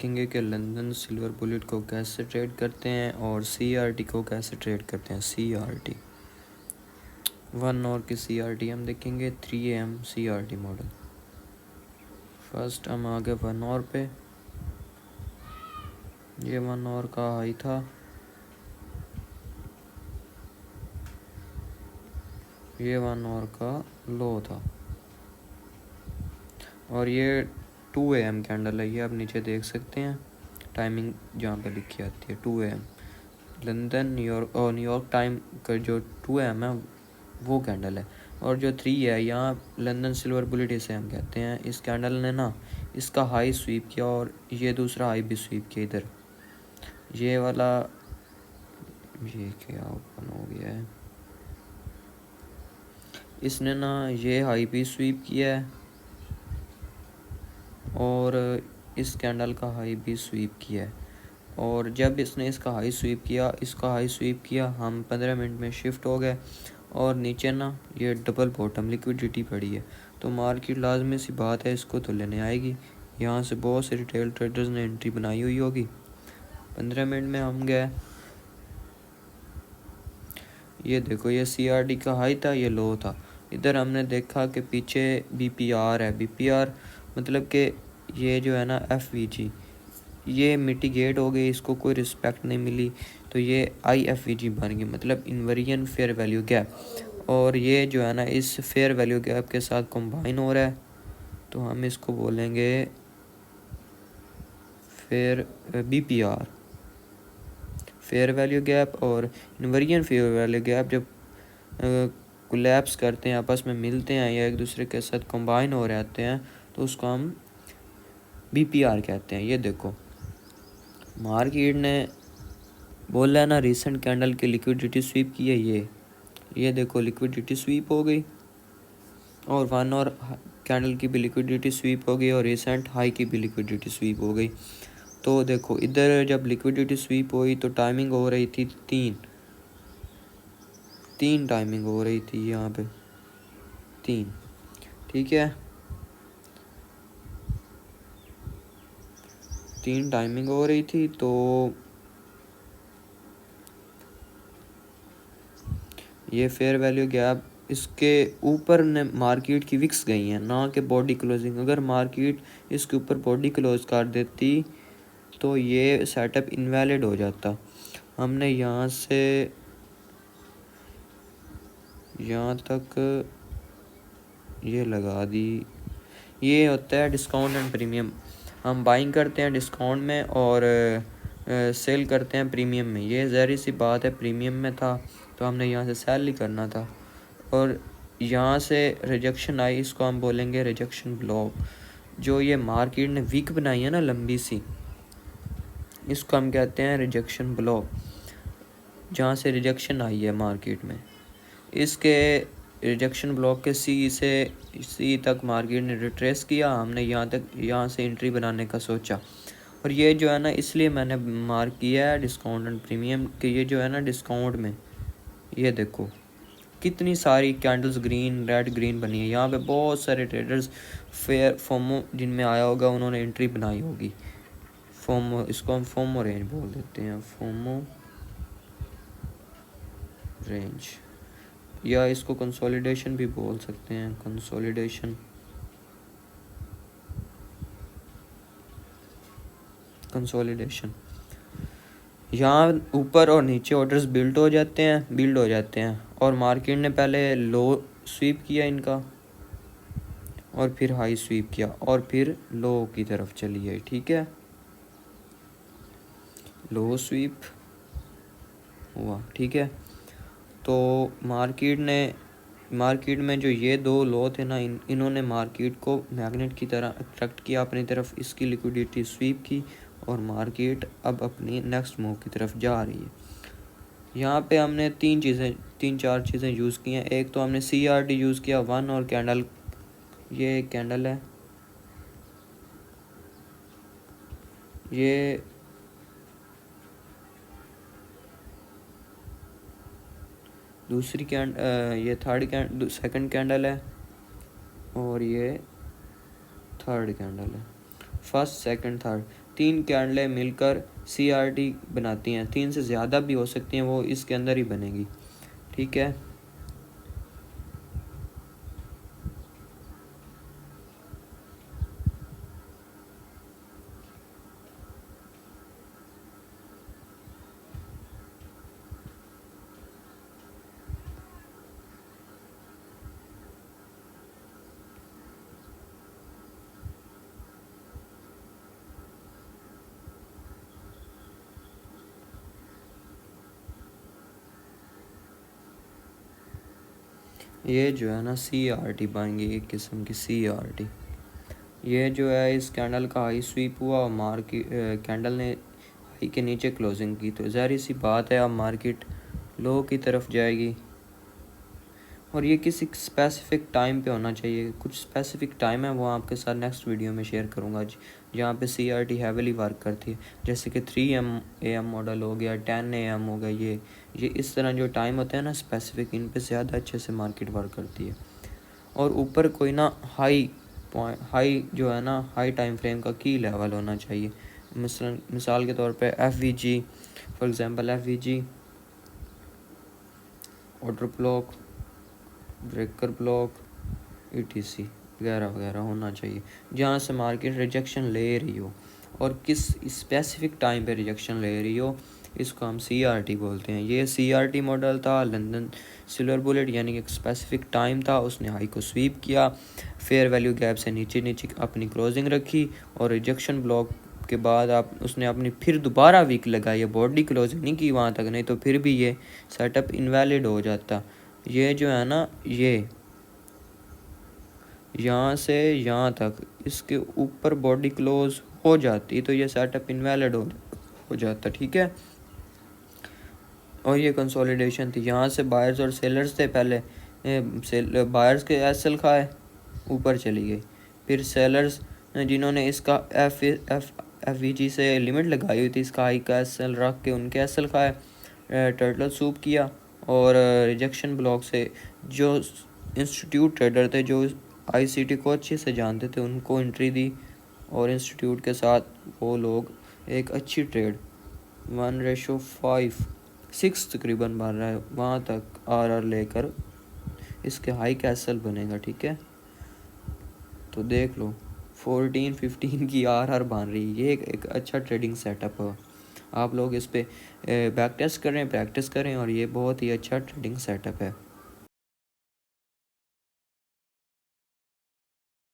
देखेंगे कि London silver bullet को कैसे ट्रेड करते हैं और CRT को कैसे ट्रेड करते हैं। CRT 1 आवर की CRT हम देखेंगे, 3 AM CRT मॉडल। फर्स्ट हम आ गए 1 आवर पे। ये 1 आवर का हाई था, ये 1 आवर का लो था और ये 2 AM कैंडल है। ये आप नीचे देख सकते हैं, टाइमिंग जहाँ पे लिखी आती है 2 AM। लंदन न्यूयॉर्क और न्यूयॉर्क टाइम का जो 2 AM है वो कैंडल है। और जो 3 है यहाँ लंदन सिल्वर बुलेट इसे हम कहते हैं। इस कैंडल ने ना इसका हाई स्वीप किया और ये दूसरा हाई भी स्वीप किया। इधर ये वाला, ये क्या ओपन हो गया है, इसने ना ये हाई भी स्वीप किया है और इस कैंडल का हाई भी स्वीप किया है। और जब इसने इसका हाई स्वीप किया हम 15 मिनट में शिफ्ट हो गए और नीचे ना ये डबल बॉटम लिक्विडिटी पड़ी है। तो मार्केट लाजमी सी बात है इसको तो लेने आएगी। यहाँ से बहुत से रिटेल ट्रेडर्स ने एंट्री बनाई हुई होगी। 15 मिनट में हम गए, ये देखो ये CRT का हाई था, ये लो था। इधर हमने देखा कि पीछे BPR है। BPR मतलब कि ये जो है ना FVG, ये मिटिगेट हो गई, इसको कोई रिस्पेक्ट नहीं मिली तो ये IFVG बन गई, मतलब इन्वेरिएंट फेयर वैल्यू गैप। और ये जो है ना इस फेयर वैल्यू गैप के साथ कंबाइन हो रहा है तो हम इसको बोलेंगे fair BPR, fair value gap. और इन्वेरिएंट फेयर वैल्यू गैप जब कोलैप्स करते हैं, आपस में मिलते हैं या एक दूसरे के साथ कंबाइन हो रहते हैं तो उसको हम BPR कहते हैं। ये देखो मार्केट ने बोला है ना रिसेंट कैंडल की लिक्विडिटी स्वीप की है। ये देखो लिक्विडिटी स्वीप हो गई और 1 आवर कैंडल की भी लिक्विडिटी स्वीप हो गई और रिसेंट हाई की भी लिक्विडिटी स्वीप हो गई। तो देखो इधर जब लिक्विडिटी स्वीप हुई तो टाइमिंग हो रही थी 3 टाइमिंग हो रही थी यहाँ पे 3, ठीक है, 3 टाइमिंग हो रही थी। तो ये फेयर वैल्यू गैप इसके ऊपर ने मार्केट की विक्स गई हैं, ना कि बॉडी क्लोजिंग। अगर मार्केट इसके ऊपर बॉडी क्लोज कर देती तो ये सेटअप इनवैलिड हो जाता। हमने यहाँ से यहाँ तक ये लगा दी। ये होता है डिस्काउंट एंड प्रीमियम। हम बाइंग करते हैं डिस्काउंट में और सेल करते हैं प्रीमियम में। ये ज़ाहिर सी बात है प्रीमियम में था तो हमने यहाँ से सेल ही करना था। और यहाँ से रिजेक्शन आई, इसको हम बोलेंगे रिजेक्शन ब्लॉक। जो ये मार्केट ने वीक बनाई है ना लंबी सी, इसको हम कहते हैं रिजेक्शन ब्लॉक, जहाँ से रिजेक्शन आई है मार्केट में। इसके रिजेक्शन ब्लॉक के सी तक मार्केट ने रिट्रेस किया। हमने यहाँ से एंट्री बनाने का सोचा और ये जो है ना इसलिए मैंने मार्क किया है डिस्काउंट एंड प्रीमियम कि ये जो है ना डिस्काउंट में, ये देखो कितनी सारी कैंडल्स ग्रीन रेड ग्रीन बनी है। यहाँ पे बहुत सारे ट्रेडर्स फोमो जिनमें आया होगा उन्होंने एंट्री बनाई होगी। फोमो, इसको हम फोमो रेंज बोल देते हैं, फोमो रेंज, या इसको कंसोलिडेशन भी बोल सकते हैं, कंसोलिडेशन। यहाँ ऊपर और नीचे ऑर्डर्स बिल्ड हो जाते हैं और मार्केट ने पहले लो स्वीप किया इनका और फिर हाई स्वीप किया और फिर लो की तरफ चली है, ठीक है, लो स्वीप हुआ, ठीक है। तो मार्केट में जो ये 2 लो थे ना, इन्होंने मार्केट को मैग्नेट की तरह अट्रैक्ट किया अपनी तरफ। इसकी लिक्विडिटी स्वीप की और मार्केट अब अपनी नेक्स्ट मूव की तरफ जा रही है। यहाँ पे हमने 3-4 चीज़ें यूज़ की हैं। एक तो हमने CRT यूज़ किया 1 और कैंडल, ये एक कैंडल है, ये दूसरी ये सेकंड कैंडल है और ये थर्ड कैंडल है, फर्स्ट सेकंड थर्ड। 3 कैंडलें मिलकर CRT बनाती हैं। 3 से ज़्यादा भी हो सकती हैं, वो इसके अंदर ही बनेगी। ठीक है, ये जो है ना CRT बन गई, एक किस्म की CRT। ये जो है इस कैंडल का हाई स्वीप हुआ और मार्केट कैंडल ने हाई के नीचे क्लोजिंग की, तो ज़ाहिर सी बात है अब मार्केट लो की तरफ जाएगी। और ये किसी स्पेसिफिक टाइम पे होना चाहिए, कुछ स्पेसिफिक टाइम है वो आपके साथ नेक्स्ट वीडियो में शेयर करूँगा जहाँ पे CRT हैवीली वर्क करती है, जैसे कि 3 AM मॉडल हो गया, 10 AM हो गया। ये इस तरह जो टाइम होते हैं ना स्पेसिफिक, इन पे ज़्यादा अच्छे से मार्केट वर्क करती है। और ऊपर कोई ना हाई जो है ना हाई टाइम फ्रेम का की लेवल होना चाहिए। मिसाल के तौर पे FVG, for example FVG, order block, breaker block, ETC वगैरह वगैरह होना चाहिए, जहाँ से मार्केट रिजेक्शन ले रही हो और किस स्पेसिफिक टाइम पे रिजेक्शन ले रही हो, इसको हम CRT बोलते हैं। ये CRT मॉडल था लंदन सिल्वर बुलेट, यानी कि एक स्पेसिफिक टाइम था, उसने हाई को स्वीप किया, फेयर वैल्यू गैप से नीचे नीचे अपनी क्लोजिंग रखी और रिजेक्शन ब्लॉक के बाद उसने अपनी फिर दोबारा वीक लगाई है, बॉडी क्लोजिंग नहीं की वहाँ तक, नहीं तो फिर भी ये सेटअप इनवैलिड हो जाता। ये जो है ना ये यहाँ से यहाँ तक इसके ऊपर बॉडी क्लोज हो जाती तो ये सेटअप इनवैलिड हो जाता। ठीक है, और ये कंसोलिडेशन थी, यहाँ से बायर्स और सेलर्स थे, पहले बायर्स के SL खाए, ऊपर चली गई, फिर सेलर्स जिन्होंने इसका FVG से लिमिट लगाई हुई थी, इसका हाई का SL रख के उनके SL खाए, टर्टल सूप किया, और रिजेक्शन ब्लॉक से जो इंस्टीट्यूट ट्रेडर थे जो ICT को अच्छे से जानते थे उनको एंट्री दी, और इंस्टीट्यूट के साथ वो लोग एक अच्छी ट्रेड 1:5 6 तकरीबन बन रहा है, वहाँ तक RR लेकर इसके हाई कैसल बनेगा। ठीक है, तो देख लो 14-15 की RR बन रही है, ये एक अच्छा ट्रेडिंग सेटअप है। आप लोग इस पे बैक टेस्ट करें, प्रैक्टिस करें, और ये बहुत ही अच्छा ट्रेडिंग सेटअप है।